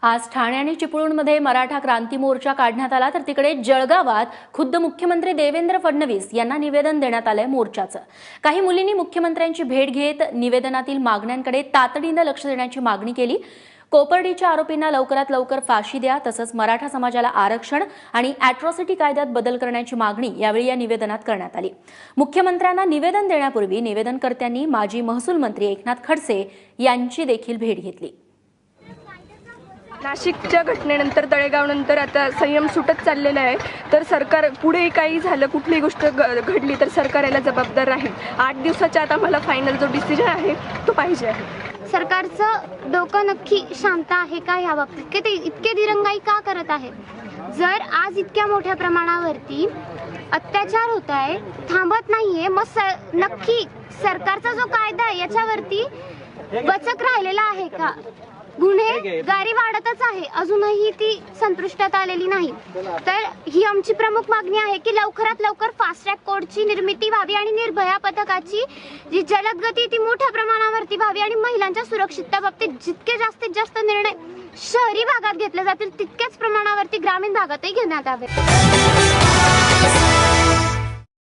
आज ठाणे आणि चिपळूणमध्ये मराठा क्रांती मोर्चा काढण्यात आला, तर तिकडे जळगावात खुद्द मुख्यमंत्री देवेंद्र फडणवीस यांना निवेदन देण्यात आलंय मोर्चाचं। काही मुलींनी मुख्यमंत्र्यांची भेट घेत निवेदनातील मागण्यांकडे तातडीने लक्ष देण्याची मागणी केली। कोपर्डीच्या आरोपींना लवकरात लवकर फाशी द्या, तसंच मराठा समाजाला आरक्षण आणि अॅट्रॉसिटी कायद्यात बदल करण्याची मागणी यावेळी या निवेदनात करण्यात आली। मुख्यमंत्र्यांना निवेदन देण्यापूर्वी निवेदनकर्त्यांनी माजी महसूल मंत्री एकनाथ खडसे यांची देखील भेट घेतली। नाशिकच्या घटनेनंतर तळेगावनंतर आता संयम सुटत चाललेला आहे, तर सरकार पुढे काही झालं, कुठलीही गोष्ट घडली तर सरकार याला जबाबदार राहील। 8 दिवसाच्या आत आम्हाला फायनल जो डिसिजन आहे तो पाहिजे आहे। सरकारचं डोकं नक्की शांत आहे का या बाबतीत, की ते इतके दिरंगाई का करत आहे? जर आज इतक्या मोठ्या प्रमाणावरती अत्याचार होत आहे, थांबत नाहीये, मग नक्की सरकारचा जो कायदा आहे याच्यावरती वचक राहिलेला आहे का? गुन्हेगारी वाढतच आहे, अजूनही ती संतुष्टात आलेली नाही। तर ही आमची प्रमुख मागणी आहे की लवकरात लवकर फास्ट ट्रॅक कोर्टची निर्मिती व्हावी आणि निर्भया पथकाची जी जलद गती ती मोठ्या प्रमाणावरती व्हावी आणि महिलांच्या सुरक्षिततेबाबतीत जितके जास्तीत जास्त निर्णय शहरी भागात घेतले जातील तितक्याच प्रमाणावरती ग्रामीण भागातही घेण्यात यावे।